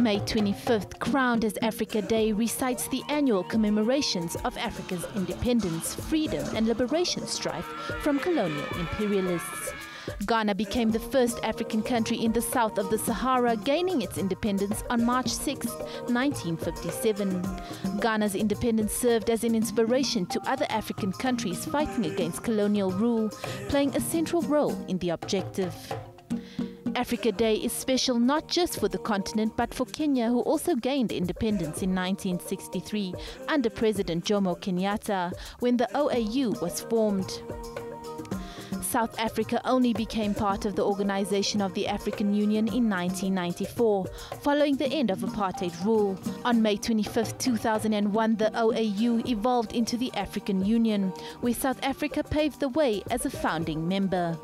May 25th, crowned as Africa Day, recites the annual commemorations of Africa's independence, freedom and liberation strife from colonial imperialists. Ghana became the first African country in the south of the Sahara, gaining its independence on March 6, 1957. Ghana's independence served as an inspiration to other African countries fighting against colonial rule, playing a central role in the objective. Africa Day is special not just for the continent but for Kenya, who also gained independence in 1963 under President Jomo Kenyatta when the OAU was formed. South Africa only became part of the Organization of the African Union in 1994, following the end of apartheid rule. On May 25, 2001, the OAU evolved into the African Union, where South Africa paved the way as a founding member.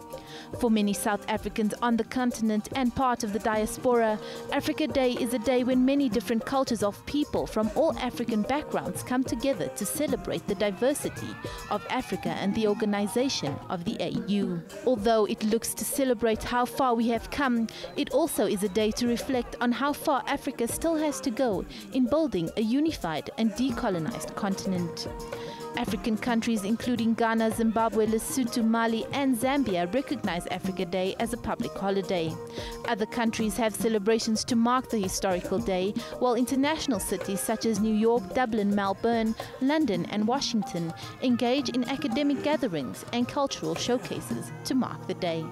For many South Africans on the continent and part of the diaspora, Africa Day is a day when many different cultures of people from all African backgrounds come together to celebrate the diversity of Africa and the organization of the AU. Although it looks to celebrate how far we have come, it also is a day to reflect on how far Africa still has to go in building a unified and decolonized continent. African countries including Ghana, Zimbabwe, Lesotho, Mali and Zambia recognize Africa Day as a public holiday. Other countries have celebrations to mark the historical day, while international cities such as New York, Dublin, Melbourne, London and Washington engage in academic gatherings and cultural showcases to mark the day.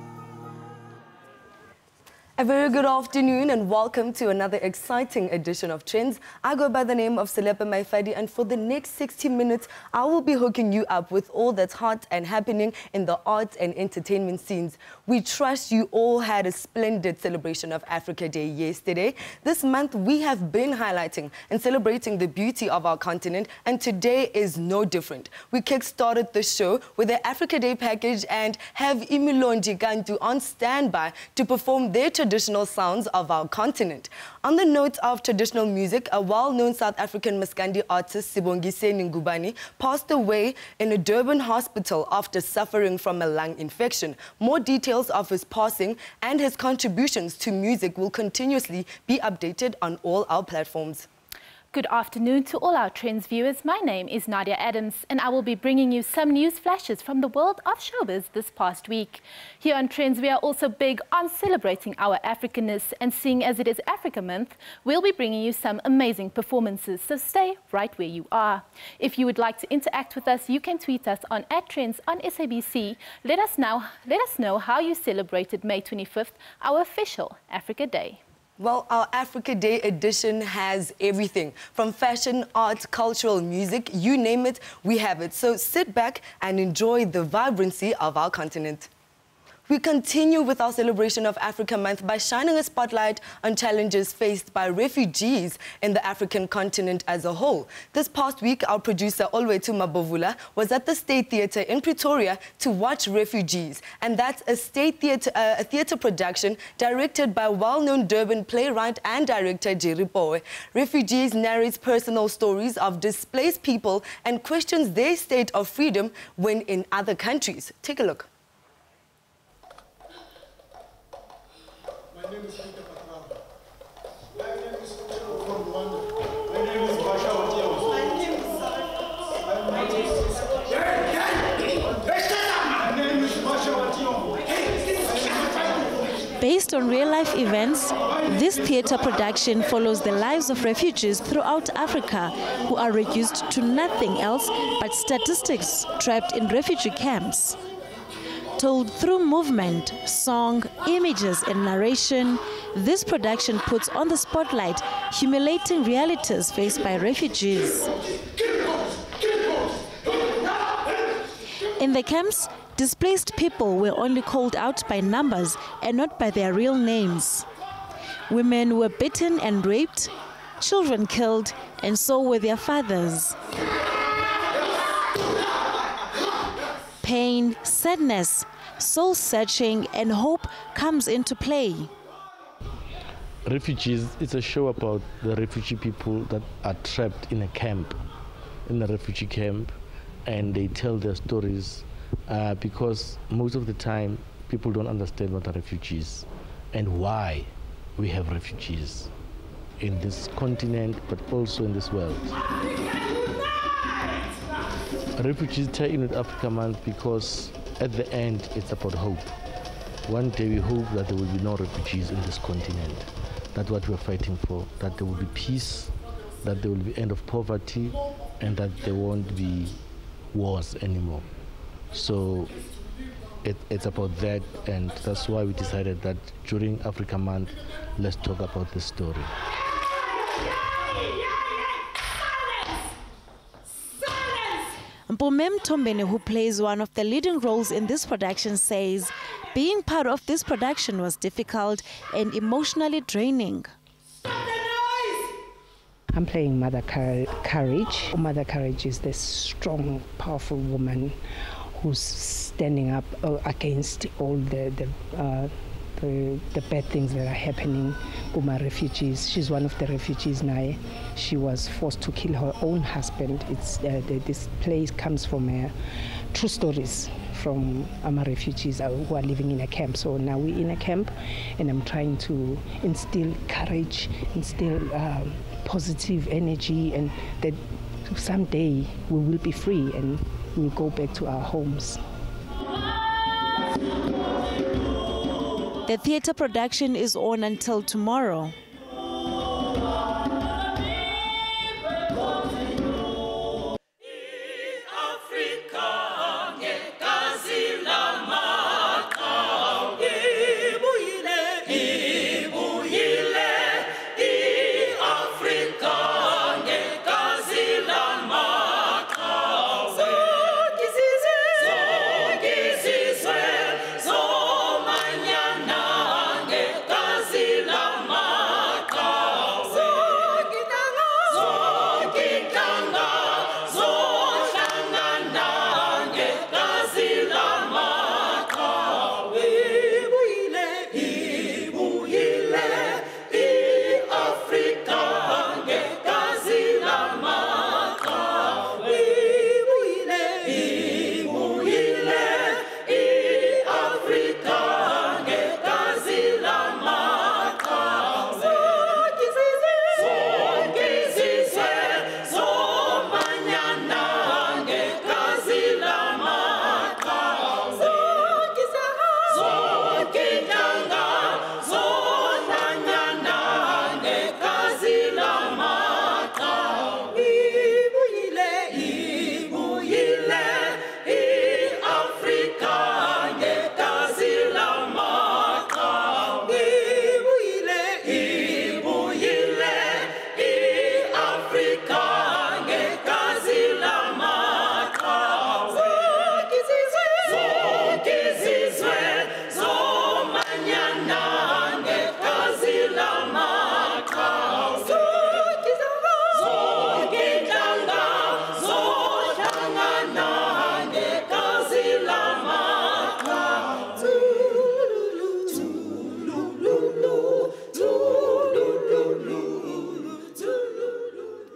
A very good afternoon and welcome to another exciting edition of Trends. I go by the name of Selepe Maifadi, and for the next 60 minutes, I will be hooking you up with all that's hot and happening in the arts and entertainment scenes. We trust you all had a splendid celebration of Africa Day yesterday. This month, we have been highlighting and celebrating the beauty of our continent, and today is no different. We kick-started the show with the Africa Day package and have Imilonji Kantu on standby to perform their traditional sounds of our continent. On the note of traditional music, a well-known South African Maskandi artist, Sibongiseni Ngubane, passed away in a Durban hospital after suffering from a lung infection. More details of his passing and his contributions to music will continuously be updated on all our platforms. Good afternoon to all our Trends viewers. My name is Nadia Adams and I will be bringing you some news flashes from the world of showbiz this past week. Here on Trends, we are also big on celebrating our Africanness, and seeing as it is Africa Month, we'll be bringing you some amazing performances, so stay right where you are. If you would like to interact with us, you can tweet us on @Trends on SABC. Let us know how you celebrated May 25th, our official Africa Day. Well, our Africa Day edition has everything from fashion, art, cultural, music, you name it, we have it. So sit back and enjoy the vibrancy of our continent. We continue with our celebration of Africa Month by shining a spotlight on challenges faced by refugees in the African continent as a whole. This past week, our producer, Olwetu Mabovula, was at the State Theatre in Pretoria to watch Refugees. And that's a theatre production directed by well-known Durban playwright and director Jerry Poe. Refugees narrates personal stories of displaced people and questions their state of freedom when in other countries. Take a look. My name is Fifa. My name is from Rwanda. My name is Basha Watios. My name is Based on real-life events, this theatre production follows the lives of refugees throughout Africa who are reduced to nothing else but statistics trapped in refugee camps. Told through movement, song, images and narration, this production puts on the spotlight humiliating realities faced by refugees. In the camps, displaced people were only called out by numbers and not by their real names. Women were beaten and raped, children killed, and so were their fathers. Pain, sadness, soul-searching and hope comes into play. Refugees, it's a show about the refugee people that are trapped in a camp, in a refugee camp, and they tell their stories because most of the time people don't understand what are refugees and why we have refugees. in this continent, but also in this world. Refugees tie in with Africa Month because at the end it's about hope. One day we hope that there will be no refugees in this continent. That's what we're fighting for, that there will be peace, that there will be end of poverty, and that there won't be wars anymore. So it's about that, and that's why we decided that during Africa Month, let's talk about this story. Mpumem Tombene, who plays one of the leading roles in this production, says being part of this production was difficult and emotionally draining. I'm playing Mother Courage. Mother Courage is this strong, powerful woman who's standing up against all the bad things that are happening with my refugees. She's one of the refugees now. She was forced to kill her own husband. This place comes from true stories from my refugees who are living in a camp. So now we're in a camp, and I'm trying to instill courage, instill positive energy, and that someday we will be free and we'll go back to our homes. The theatre production is on until tomorrow.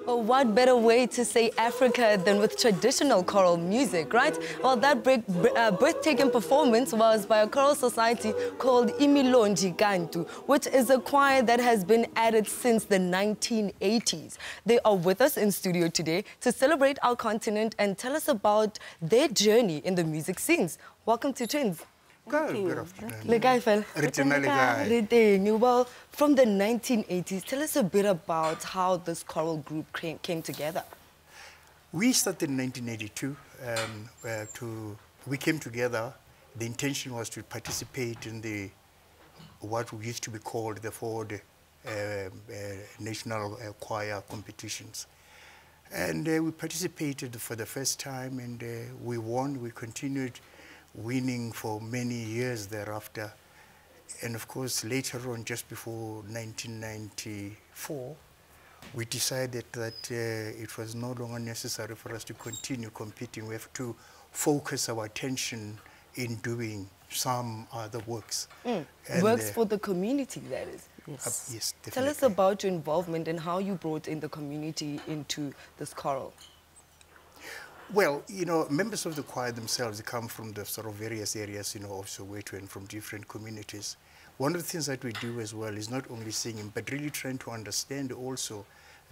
What better way to say Africa than with traditional choral music, right? Well, that breathtaking performance was by a choral society called Imilonji Kantu, which is a choir that has been added since the 1980s. They are with us in studio today to celebrate our continent and tell us about their journey in the music scenes. Welcome to Trendz. Good afternoon. Well, from the 1980s, tell us a bit about how this choral group came together. We started in 1982. We came together. The intention was to participate in what used to be called the Ford National Choir competitions. And we participated for the first time, and we won. We continued winning for many years thereafter. And of course, later on, just before 1994, we decided that it was no longer necessary for us to continue competing. We have to focus our attention in doing some other works. Works for the community, that is. Yes. Yes, definitely. Tell us about your involvement and how you brought in the community into this choral. Well, you know, members of the choir themselves come from the sort of various areas, you know, of Soweto and from different communities. one of the things that we do as well is not only singing, but really trying to understand also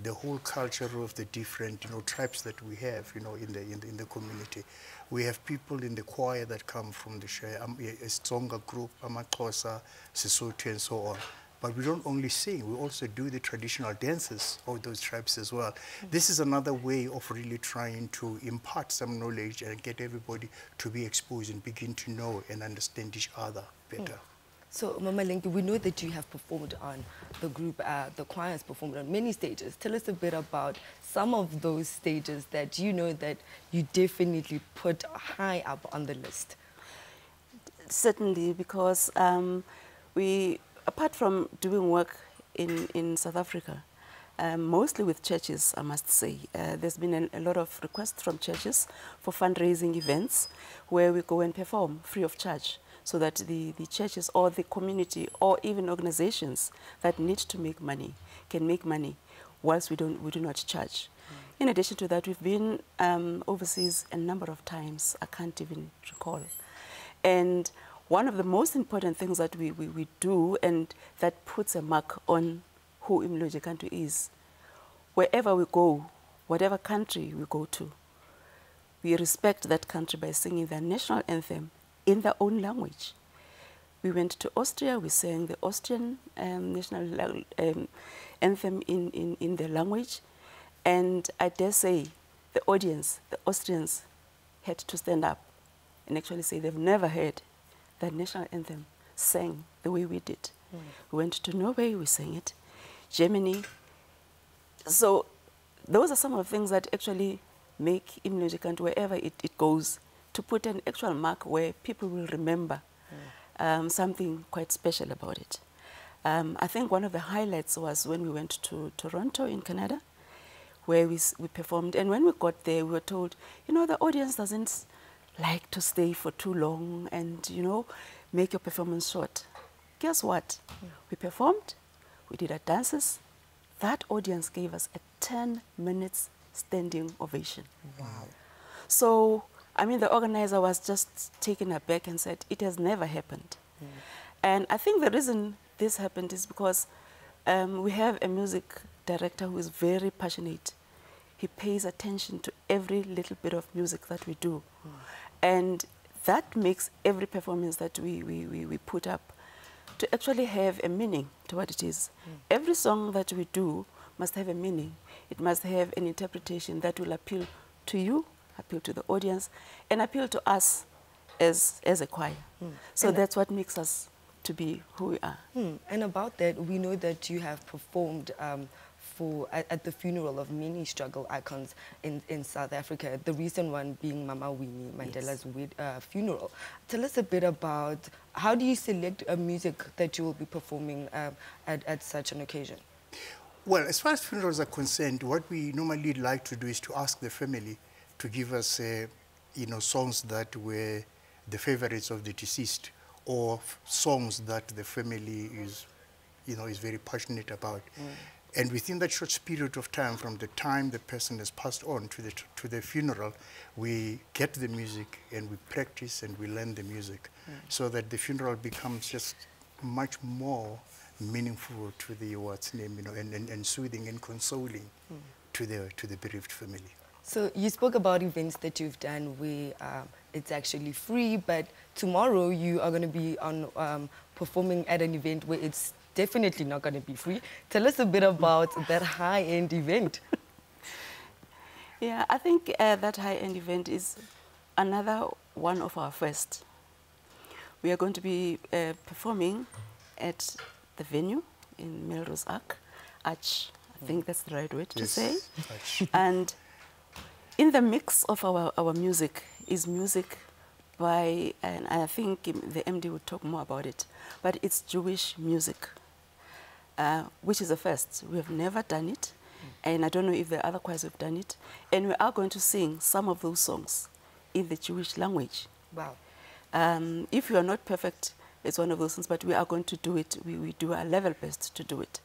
the whole culture of the different, tribes that we have, in the community. We have people in the choir that come from the Shire, a stronger group, Amaxhosa, Sesotho, and so on. But we don't only sing, we also do the traditional dances of those tribes as well. This is another way of really trying to impart some knowledge and get everybody to be exposed and begin to know and understand each other better. So, Mama Lenki, we know that you have performed on the group, the choir has performed on many stages. Tell us a bit about some of those stages that you know that you definitely put high up on the list. Certainly, because we, apart from doing work in South Africa, mostly with churches, I must say, there's been a lot of requests from churches for fundraising events where we go and perform free of charge, so that the churches or the community or even organizations that need to make money can make money whilst we do not charge. In addition to that, we've been overseas a number of times, I can't even recall. And one of the most important things that we do, and that puts a mark on who Imloje Kantu is, wherever we go, whatever country we go to, we respect that country by singing their national anthem in their own language. We went to Austria, we sang the Austrian national anthem in their language, and I dare say the audience, the Austrians, had to stand up and actually say they've never heard that national anthem sang the way we did. We went to Norway, we sang it, Germany. So those are some of the things that actually make Imloje Kantu, wherever it goes, to put an actual mark where people will remember something quite special about it. I think one of the highlights was when we went to Toronto in Canada, where we performed. And when we got there, we were told, the audience doesn't like to stay for too long and, make your performance short. Guess what? We performed, we did our dances. That audience gave us a 10 minutes standing ovation. Wow. So, the organizer was just taken aback and said, it has never happened. And I think the reason this happened is because we have a music director who is very passionate. He pays attention to every little bit of music that we do. And that makes every performance that we put up to actually have a meaning to what it is. Every song that we do must have a meaning. It must have an interpretation that will appeal to you, appeal to the audience, and appeal to us as a choir. So that's what makes us to be who we are. And about that, we know that you have performed at the funeral of many struggle icons in South Africa, the recent one being Mama Winnie Mandela's funeral. Tell us a bit about how do you select music that you will be performing at such an occasion? Well, as far as funerals are concerned, what we normally like to do is to ask the family to give us, songs that were the favorites of the deceased, or songs that the family is very passionate about. And within that short period of time, from the time the person has passed on to the funeral, we get the music and we practice and we learn the music, so that the funeral becomes just much more meaningful to the and soothing and consoling to the bereaved family. So you spoke about events that you've done where it's actually free, but tomorrow you are going to be on performing at an event where it's definitely not going to be free. Tell us a bit about that high-end event. Yeah, I think that high-end event is another one of our first. We are going to be performing at the venue in Melrose Arch. I think that's the right way to say. And in the mix of our music is music by, and I think the MD would talk more about it, but it's Jewish music, which is a first. We have never done it, and I don't know if the other choirs have done it. And we are going to sing some of those songs in the Jewish language. Wow. If you are not perfect, it's one of those things, but we are going to do it. We do our level best to do it.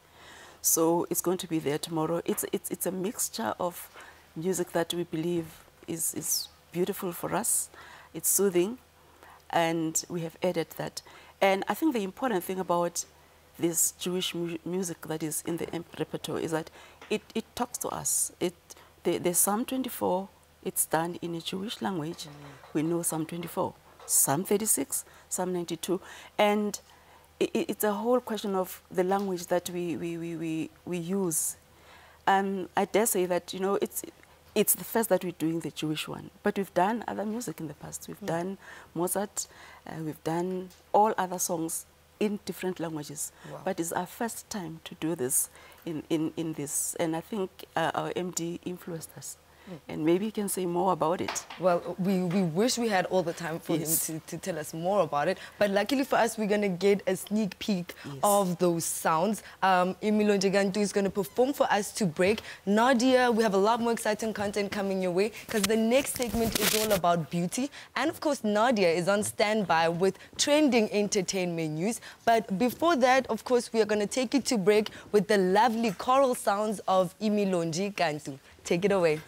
So it's going to be there tomorrow. It's a mixture of music that we believe is beautiful for us. It's soothing, and we have added that. And I think the important thing about this Jewish music that is in the repertoire is that it talks to us. The Psalm 24, it's done in a Jewish language. We know Psalm 24, Psalm 36, Psalm 92, and it's a whole question of the language that we use. I dare say that, you know, it's the first that we're doing the Jewish one, but we've done other music in the past. We've done Mozart, we've done all other songs in different languages. Wow. But it's our first time to do this in this, and I think our MD influenced us. And maybe you can say more about it. Well, we wish we had all the time for him to tell us more about it. But luckily for us, we're going to get a sneak peek of those sounds. Imilonje Gantu is going to perform for us to break. Nadia, we have a lot more exciting content coming your way because the next segment is all about beauty. And of course, Nadia is on standby with trending entertainment news. But before that, of course, we are going to take you to break with the lovely choral sounds of Imilonje Gantu. Take it away.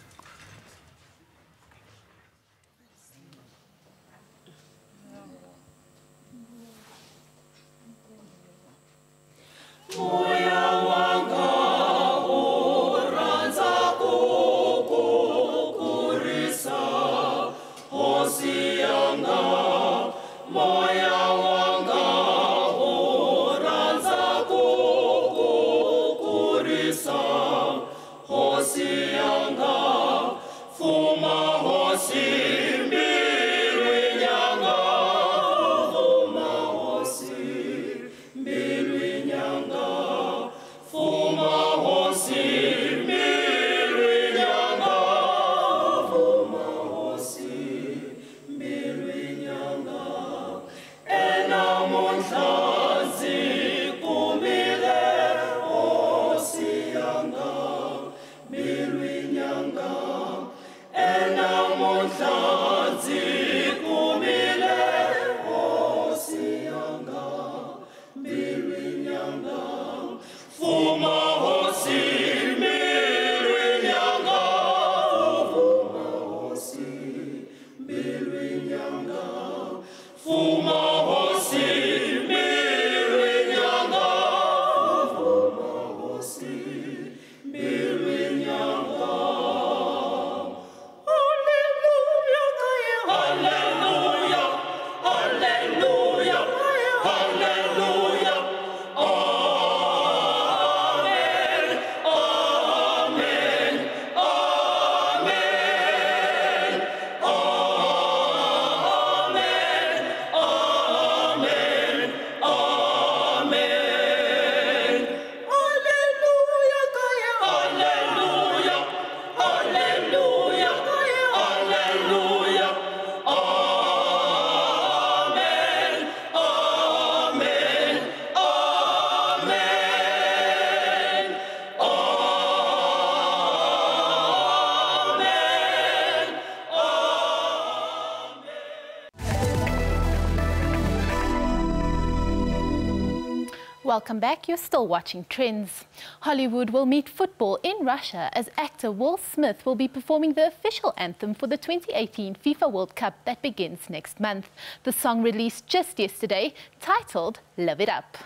Welcome back. You're still watching Trends. Hollywood will meet football in Russia as actor Will Smith will be performing the official anthem for the 2018 FIFA World Cup that begins next month. The song released just yesterday, titled Live It Up.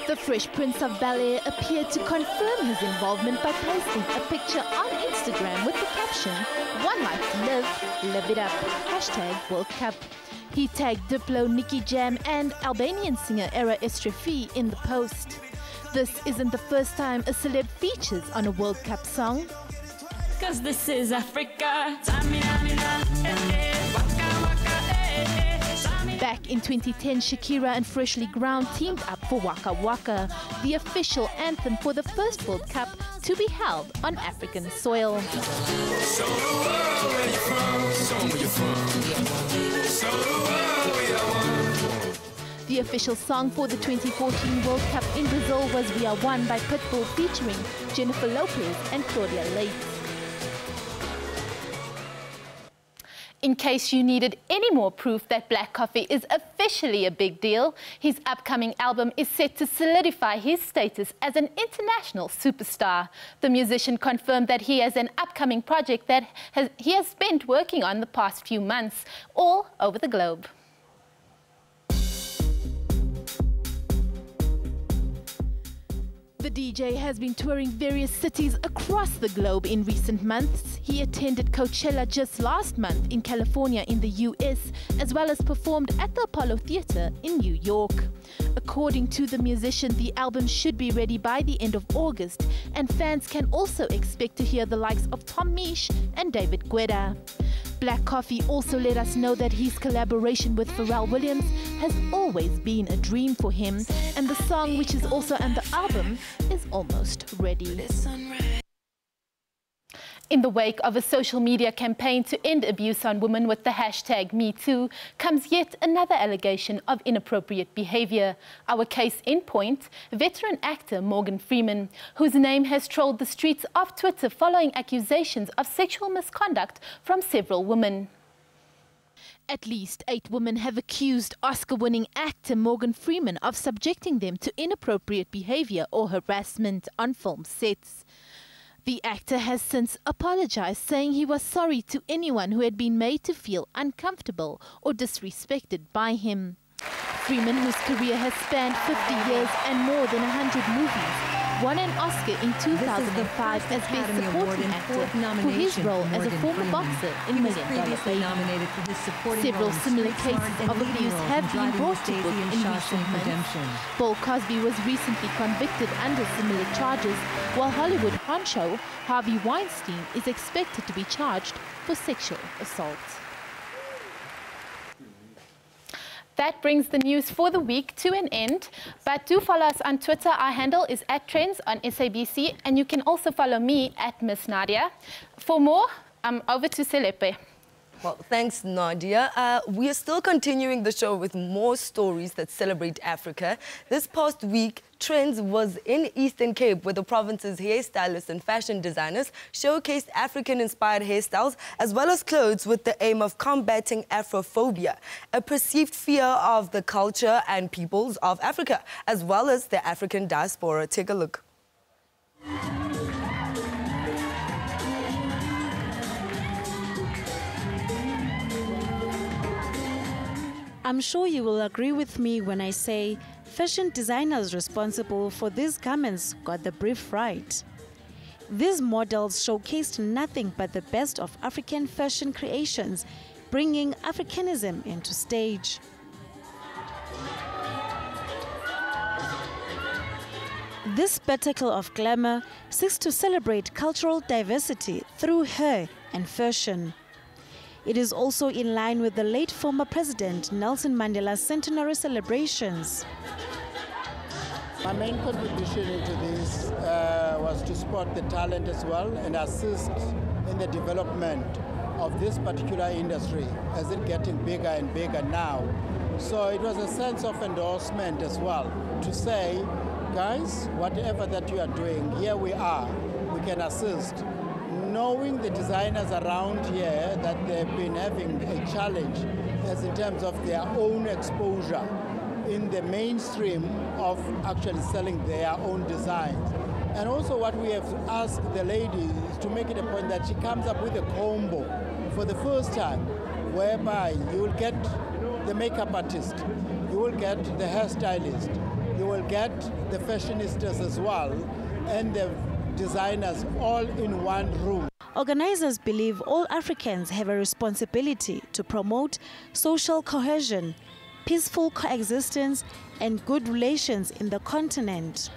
The Fresh Prince of Bel-Air appeared to confirm his involvement by posting a picture on Instagram with the caption, "One life to live it up, #World Cup." He tagged Diplo, Nicky Jam and Albanian singer Era Estrefi in the post. This isn't the first time a celeb features on a World Cup song. Cause this is Africa. Back in 2010, Shakira and Freshly Ground teamed up for Waka Waka, the official anthem for the first World Cup to be held on African soil. The official song for the 2014 World Cup in Brazil was We Are One by Pitbull featuring Jennifer Lopez and Claudia Leite. In case you needed any more proof that black coffee is officially a big deal, his upcoming album is set to solidify his status as an international superstar. The musician confirmed that he has an upcoming project that he has spent working on the past few months, all over the globe. The DJ has been touring various cities across the globe in recent months. He attended Coachella just last month in California in the US, as well as performed at the Apollo Theatre in New York. According to the musician, the album should be ready by the end of August, and fans can also expect to hear the likes of Tom Misch and David Guetta. Black Coffee also let us know that his collaboration with Pharrell Williams has always been a dream for him, and the song, which is also on the album, is almost ready. In the wake of a social media campaign to end abuse on women with the hashtag #MeToo comes yet another allegation of inappropriate behavior. Our case in point, veteran actor Morgan Freeman, whose name has trolled the streets of Twitter following accusations of sexual misconduct from several women. At least 8 women have accused Oscar-winning actor Morgan Freeman of subjecting them to inappropriate behavior or harassment on film sets. The actor has since apologized, saying he was sorry to anyone who had been made to feel uncomfortable or disrespected by him. Freeman, whose career has spanned 50 years and more than 100 movies, won an Oscar in 2005 as Best Supporting Actor for his role as a former boxer in Million Dollar Baby. Several similar cases of abuse have been brought to book in recent months. Bill Cosby was recently convicted under similar charges, while Hollywood honcho Harvey Weinstein is expected to be charged for sexual assault. That brings the news for the week to an end, but do follow us on Twitter. Our handle is @Trendz on SABC, and you can also follow me @Miss Nadia. For more, over to Selepe. Well, thanks, Nadia. We are still continuing the show with more stories that celebrate Africa. This past week, Trendz was in Eastern Cape, where the province's hairstylists and fashion designers showcased African-inspired hairstyles as well as clothes with the aim of combating Afrophobia, a perceived fear of the culture and peoples of Africa, as well as the African diaspora. Take a look. I'm sure you will agree with me when I say fashion designers responsible for these garments got the brief right. These models showcased nothing but the best of African fashion creations, bringing Africanism into stage. This spectacle of glamour seeks to celebrate cultural diversity through hair and fashion. It is also in line with the late former President Nelson Mandela's centenary celebrations. My main contribution into this was to support the talent as well and assist in the development of this particular industry as it's getting bigger and bigger now. So it was a sense of endorsement as well to say, guys, whatever that you are doing, here we are, we can assist. Knowing the designers around here that they've been having a challenge as in terms of their own exposure in the mainstream of actually selling their own designs. And also what we have asked the lady is to make it a point that she comes up with a combo for the first time, whereby you will get the makeup artist, you will get the hairstylist, you will get the fashionistas as well, and the designers all in one room. Organizers believe all Africans have a responsibility to promote social cohesion, peaceful coexistence, and good relations in the continent.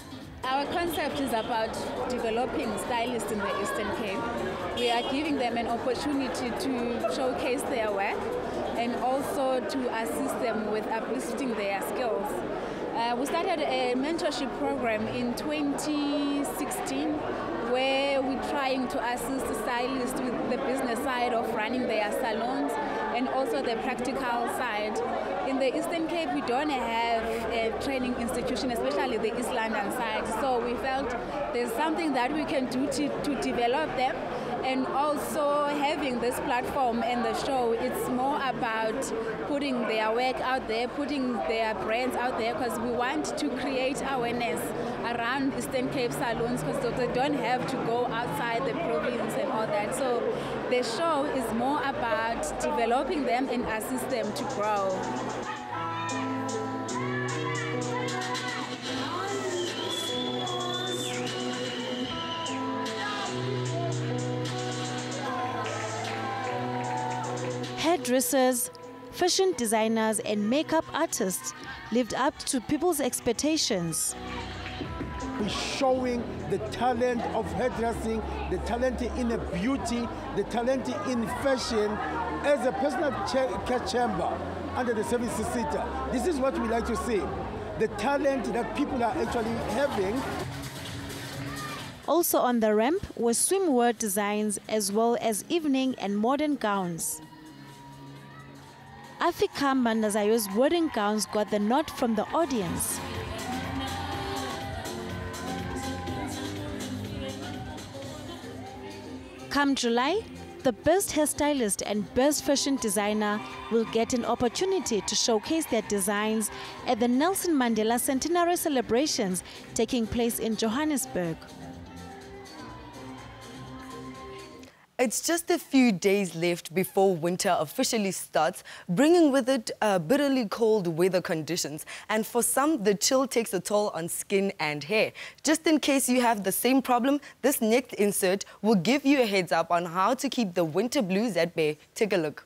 Our concept is about developing stylists in the Eastern Cape. We are giving them an opportunity to showcase their work and also to assist them with uplifting their skills. We started a mentorship program in 2016 where we're trying to assist stylists with the business side of running their salons and also the practical side. In the Eastern Cape, we don't have a training institution, especially the East London side. So we felt there's something that we can do to develop them. And also having this platform and the show, it's more about putting their work out there, putting their brands out there, because we want to create awareness around Eastern Cape salons, because they don't have to go outside the province and all that. So the show is more about developing them and assist them to grow. hairdressers, fashion designers and makeup artists lived up to people's expectations. We're showing the talent of hairdressing, the talent in the beauty, the talent in fashion as a personal care chamber under the services sector. This is what we like to see, the talent that people are actually having. Also on the ramp were swimwear designs as well as evening and modern gowns. Afika Mandazayo's wedding gowns got the nod from the audience. Come July, the best hairstylist and best fashion designer will get an opportunity to showcase their designs at the Nelson Mandela Centenary celebrations taking place in Johannesburg. It's just a few days left before winter officially starts, bringing with it bitterly cold weather conditions. And for some, the chill takes a toll on skin and hair. Just in case you have the same problem, this next insert will give you a heads up on how to keep the winter blues at bay. Take a look.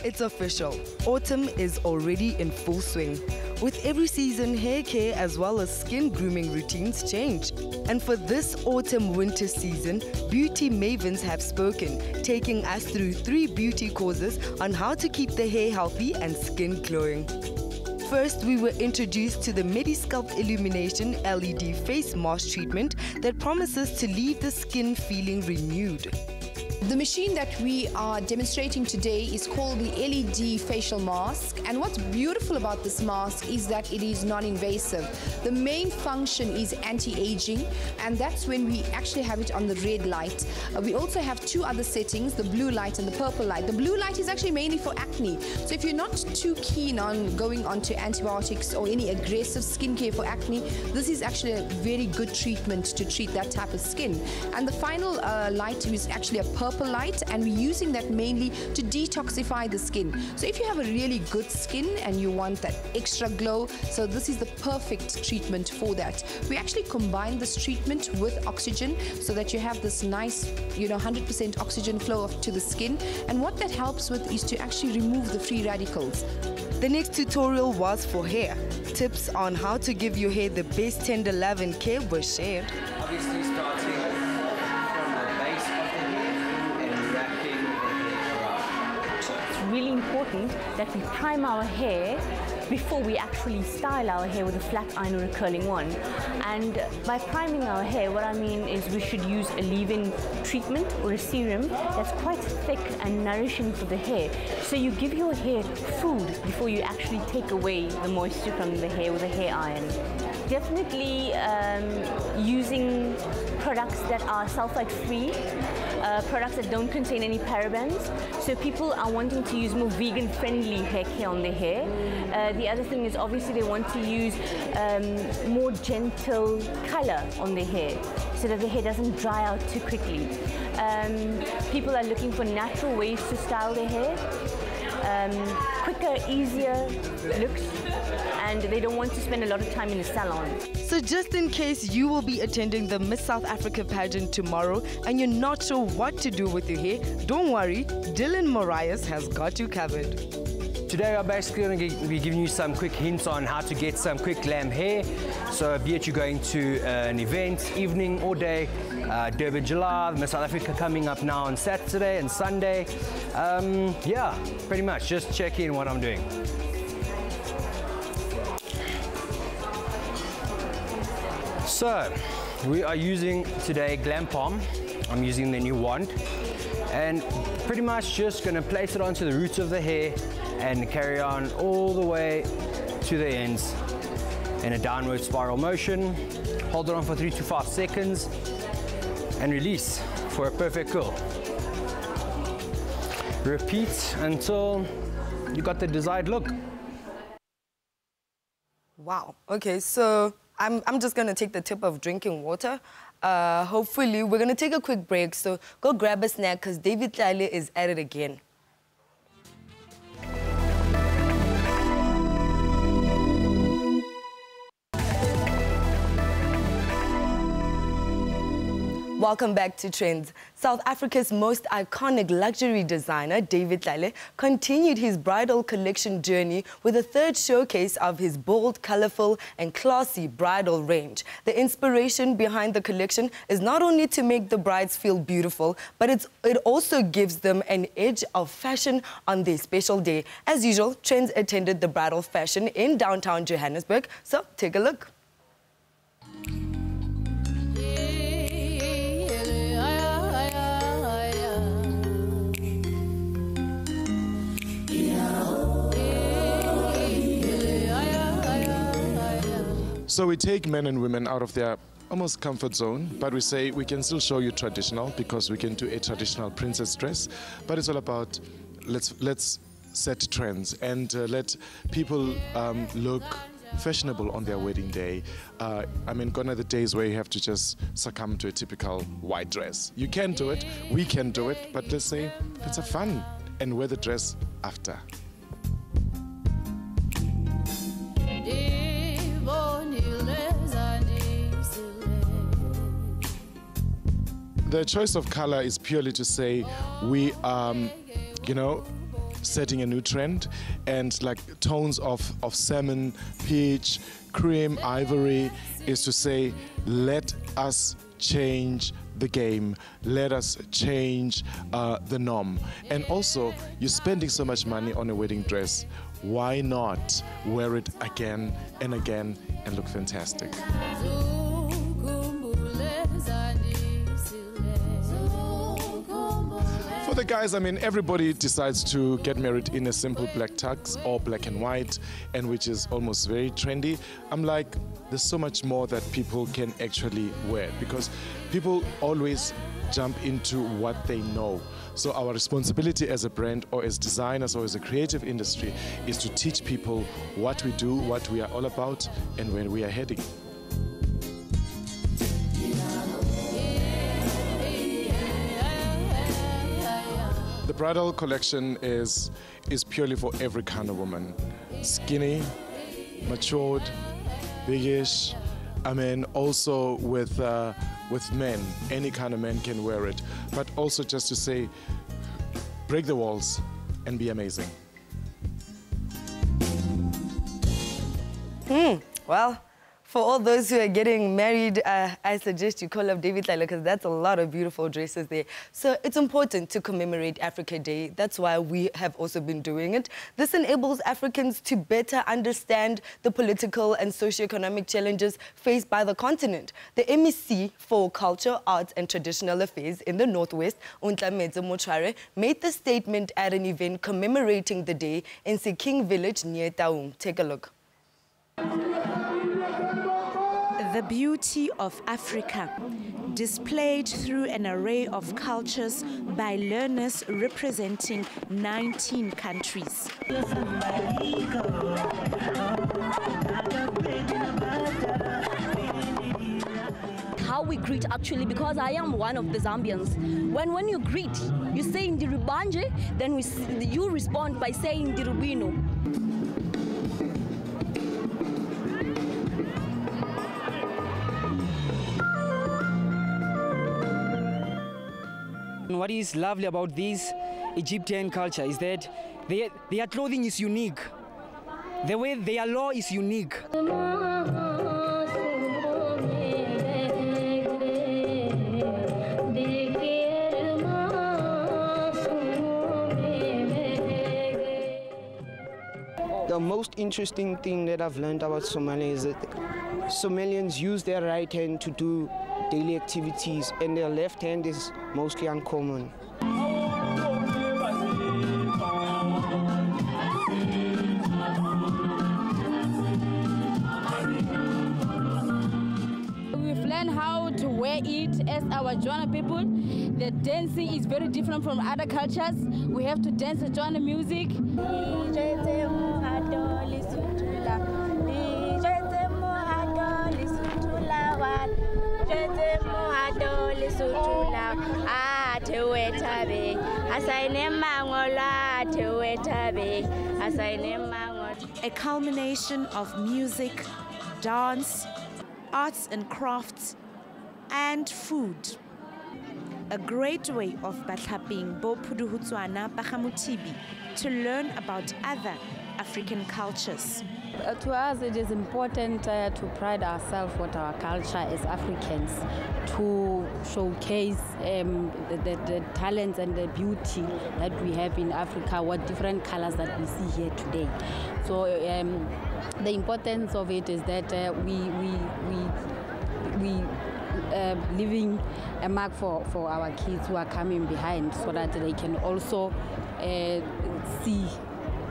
It's official. Autumn is already in full swing. With every season, hair care as well as skin grooming routines change. And for this autumn-winter season, beauty mavens have spoken, taking us through 3 beauty courses on how to keep the hair healthy and skin glowing. First, we were introduced to the MediSculpt Illumination LED face mask treatment that promises to leave the skin feeling renewed. The machine that we are demonstrating today is called the LED facial mask, and what's beautiful about this mask is that it is non-invasive. The main function is anti-aging, and that's when we actually have it on the red light. We also have 2 other settings, the blue light and the purple light. The blue light is actually mainly for acne, so if you're not too keen on going onto antibiotics or any aggressive skincare for acne, this is actually a very good treatment to treat that type of skin. And the final light is actually a purple light, and we're using that mainly to detoxify the skin. So if you have a really good skin and you want that extra glow, so this is the perfect treatment for that. We actually combine this treatment with oxygen so that you have this nice, 100% oxygen flow to the skin, and what that helps with is to actually remove the free radicals. The next tutorial was for hair. Tips on how to give your hair the best tender love and care were shared. Obviously starting really important that we prime our hair before we actually style our hair with a flat iron or a curling one. And by priming our hair, what I mean is we should use a leave-in treatment or a serum that's quite thick and nourishing for the hair. So you give your hair food before you actually take away the moisture from the hair with a hair iron. Definitely using products that are sulfite-free, products that don't contain any parabens. So people are wanting to use more vegan-friendly hair care on their hair. The other thing is obviously they want to use more gentle color on their hair so that the hair doesn't dry out too quickly. People are looking for natural ways to style their hair, quicker, easier looks, and they don't want to spend a lot of time in the salon. So just in case you will be attending the Miss South Africa pageant tomorrow and you're not sure what to do with your hair, don't worry, Dylan Marias has got you covered. Today we're basically going to be giving you some quick hints on how to get some quick glam hair. So be it you're going to an event, evening or day, Durban July, Miss South Africa coming up now on Saturday and Sunday. Yeah, pretty much just check in what I'm doing. So we are using today Glam Palm. I'm using the new wand, and pretty much just going to place it onto the roots of the hair and carry on all the way to the ends in a downward spiral motion. Hold it on for 3 to 5 seconds and release for a perfect curl. Repeat until you got the desired look. Wow. Okay, so I'm just going to take the tip of drinking water. Hopefully, we're going to take a quick break, so go grab a snack because David Tlale is at it again. Welcome back to Trendz. South Africa's most iconic luxury designer, David Tlale, continued his bridal collection journey with a third showcase of his bold, colorful and classy bridal range. The inspiration behind the collection is not only to make the brides feel beautiful, but it also gives them an edge of fashion on their special day. As usual, Trendz attended the bridal fashion in downtown Johannesburg, so take a look. So we take men and women out of their almost comfort zone, but we say we can still show you traditional because we can do a traditional princess dress, but it's all about let's set trends and let people look fashionable on their wedding day. I mean, gone are the days where you have to just succumb to a typical white dress. You can do it, we can do it, but let's say let's have fun and wear the dress after. The choice of color is purely to say we are, setting a new trend, and like tones of salmon, peach, cream, ivory is to say let us change the game, let us change the norm. And also, you're spending so much money on a wedding dress, why not wear it again and again and look fantastic? For the guys, I mean, everybody decides to get married in a simple black tux or black and white, and which is almost very trendy. I'm like, there's so much more that people can actually wear, because people always jump into what they know. So our responsibility as a brand or as designers or as a creative industry is to teach people what we do, what we are all about, and where we are heading. The bridal collection is purely for every kind of woman. Skinny, matured, biggish. I mean, also with men. Any kind of man can wear it. But also just to say, break the walls and be amazing. Well, for all those who are getting married, I suggest you call up David Tlale, because that's a lot of beautiful dresses there. So it's important to commemorate Africa Day. That's why we have also been doing it. This enables Africans to better understand the political and socio-economic challenges faced by the continent. The MEC for Culture, Arts and Traditional Affairs in the Northwest, Untlametse Mochare, made the statement at an event commemorating the day in Seking Village near Taung. Take a look. The beauty of Africa, displayed through an array of cultures by learners representing 19 countries. How we greet, actually, because I am one of the Zambians. When you greet, you say Ndirubanje, then you respond by saying Ndirubino. What is lovely about this Egyptian culture is that their clothing is unique. The way their law is unique. The most interesting thing that I've learned about Somalia is that Somalians use their right hand to do daily activities, and their left hand is mostly uncommon. We've learned how to wear it as our Joanna people. The dancing is very different from other cultures. We have to dance the Joanna music. A culmination of music, dance, arts and crafts, and food. a great way of batlaping bo Puduhutswana Bahamutibi to learn about other African cultures. To us, it is important to pride ourselves with our culture as Africans, to showcase the talents and the beauty that we have in Africa, what different colors that we see here today. So the importance of it is that we leaving a mark for our kids who are coming behind, so that they can also see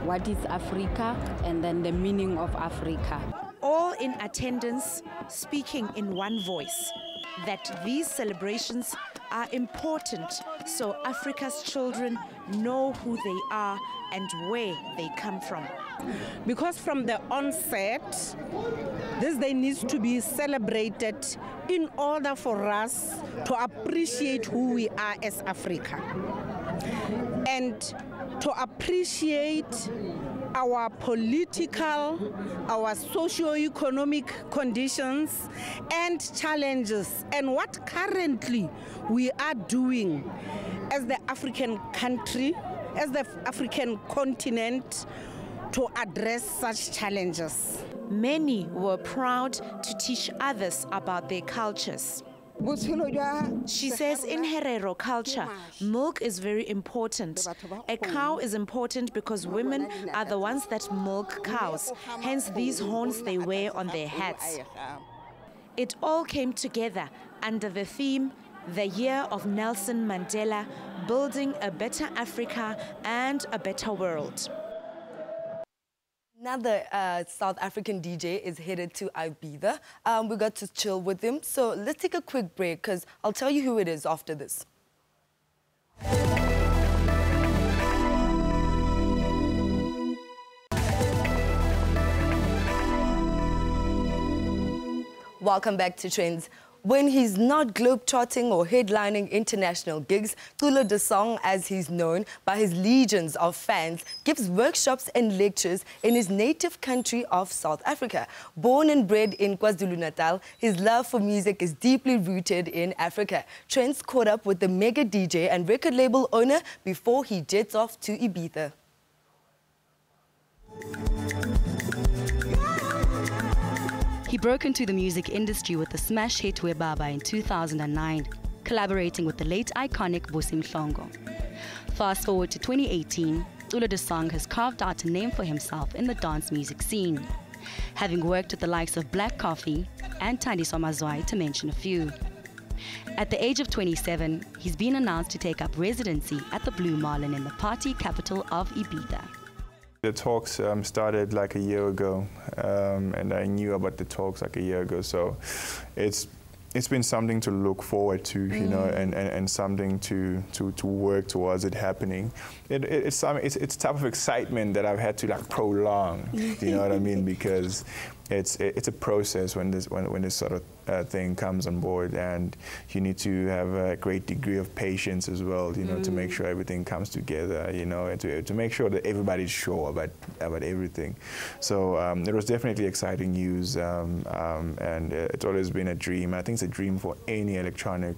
what is Africa and then the meaning of Africa. All in attendance, speaking in one voice, that these celebrations are important so Africa's children know who they are and where they come from. Because from the onset, this day needs to be celebrated in order for us to appreciate who we are as Africa and to appreciate our political, our socio-economic conditions and challenges, and what currently we are doing as the African country, as the African continent, to address such challenges. Many were proud to teach others about their cultures. She says in Herero culture, milk is very important. A cow is important because women are the ones that milk cows, hence these horns they wear on their hats. It all came together under the theme, the year of Nelson Mandela, building a better Africa and a better world. Another South African DJ is headed to Ibiza. We got to chill with him. So let's take a quick break because I'll tell you who it is after this. Welcome back to Trendz. When he's not globe-trotting or headlining international gigs, Tulo De Song, as he's known by his legions of fans, gives workshops and lectures in his native country of South Africa. Born and bred in KwaZulu-Natal, his love for music is deeply rooted in Africa. Trendz caught up with the mega DJ and record label owner before he jets off to Ibiza. He broke into the music industry with the smash hit Webaba in 2009, collaborating with the late iconic Busi Mhlongo. Fast forward to 2018, Tulo De Song has carved out a name for himself in the dance music scene, having worked with the likes of Black Coffee and Thandiswa Mazwai, to mention a few. At the age of 27, he's been announced to take up residency at the Blue Marlin in the party capital of Ibiza. The talks started like a year ago, and I knew about the talks like a year ago. So it's been something to look forward to, you know, and something to work towards it happening. It's type of excitement that I've had to like prolong. You know what I mean? Because it's a process when this sort of thing comes on board, and you need to have a great degree of patience as well, you know, to make sure everything comes together, you know, and to make sure that everybody's sure about everything. So it was definitely exciting news, and it's always been a dream. I think it's a dream for any electronic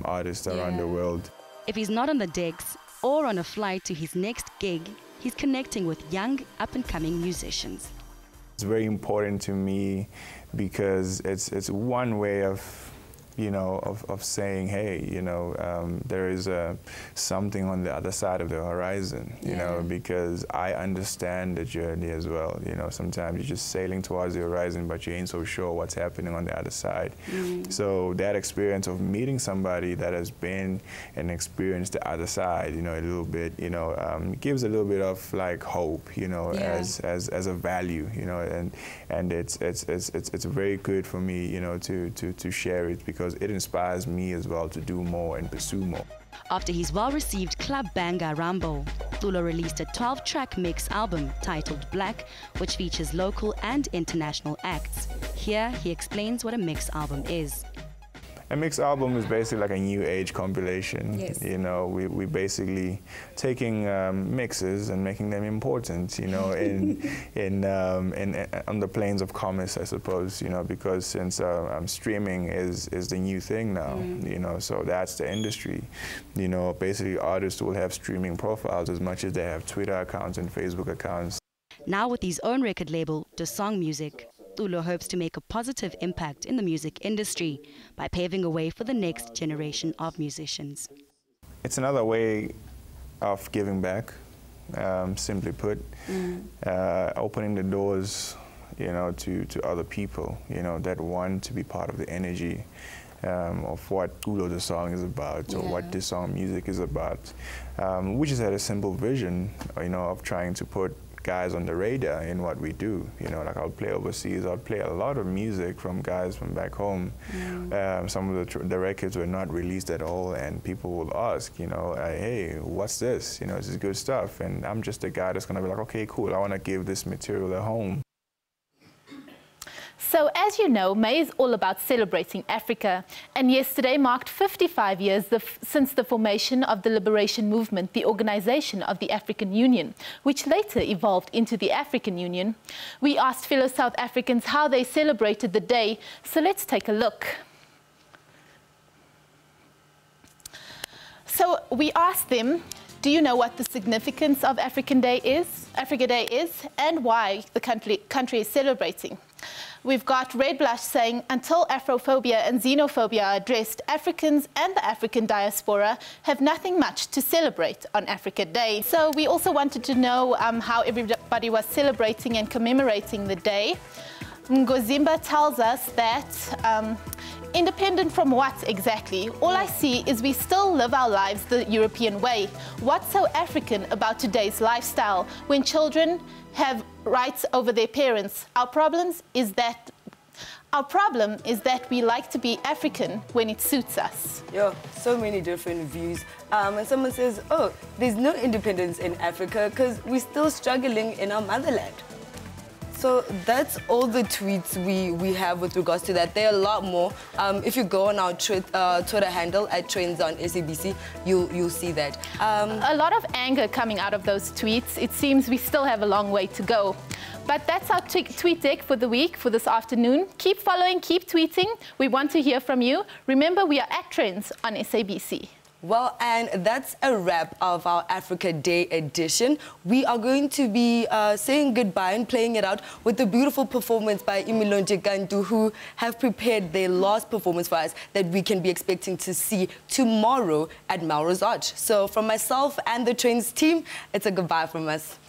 artist around the world. If he's not on the decks or on a flight to his next gig, he's connecting with young, up-and-coming musicians. It's very important to me because it's one way of, you know, of saying, hey, you know, there is something on the other side of the horizon, you know, because I understand the journey as well. You know, sometimes you're just sailing towards the horizon, but you ain't so sure what's happening on the other side. So that experience of meeting somebody that has been and experienced the other side, you know, a little bit, you know, gives a little bit of like hope, you know, as a value, you know, and it's very good for me, you know, to share it, because it inspires me as well to do more and pursue more. After his well-received club banger Rambo, Tulo released a 12-track mix album titled Black, which features local and international acts. Here he explains what a mix album is. A mixed album is basically like a new age compilation. Yes. You know, we basically taking mixes and making them important. You know, on the planes of commerce, I suppose. You know, because since streaming is the new thing now. You know, so that's the industry. You know, basically artists will have streaming profiles as much as they have Twitter accounts and Facebook accounts. Now with his own record label, The Song Music, Tulo hopes to make a positive impact in the music industry by paving a way for the next generation of musicians. It's another way of giving back, simply put, opening the doors, you know, to other people, you know, that want to be part of the energy of what Tulo the song is about, or what this song music is about. We just had a simple vision, you know, of trying to put guys on the radar in what we do. You know, like I'll play overseas, I'll play a lot of music from guys from back home. Some of the records were not released at all, and people will ask, you know, hey, what's this? You know, this is good stuff. And I'm just a guy that's gonna be like, okay, cool, I wanna give this material a home. So, as you know, May is all about celebrating Africa, and yesterday marked 55 years since the formation of the Liberation Movement, the organization of the African Union, which later evolved into the African Union. We asked fellow South Africans how they celebrated the day, so let's take a look. So we asked them, do you know what the significance of Africa Day is, and why the country is celebrating? We've got Red Blush saying, until Afrophobia and xenophobia are addressed, Africans and the African diaspora have nothing much to celebrate on Africa Day. So we also wanted to know how everybody was celebrating and commemorating the day. Ngozimba tells us that independent from what exactly? All I see is we still live our lives the European way. What's so African about today's lifestyle when children have rights over their parents? Our problem is that we like to be African when it suits us. Yeah, so many different views. And someone says, oh, there's no independence in Africa because we're still struggling in our motherland. So that's all the tweets we have with regards to that. There are a lot more. If you go on our Twitter handle at Trendz on SABC, you'll see that. A lot of anger coming out of those tweets. It seems we still have a long way to go. But that's our tweet deck for the week, for this afternoon. Keep following, keep tweeting. We want to hear from you. Remember, we are at Trendz on SABC. Well, and that's a wrap of our Africa Day edition. We are going to be saying goodbye and playing it out with a beautiful performance by Imilonje Kantu, who have prepared their last performance for us that we can be expecting to see tomorrow at Melrose Arch. So from myself and the Trendz team, it's a goodbye from us.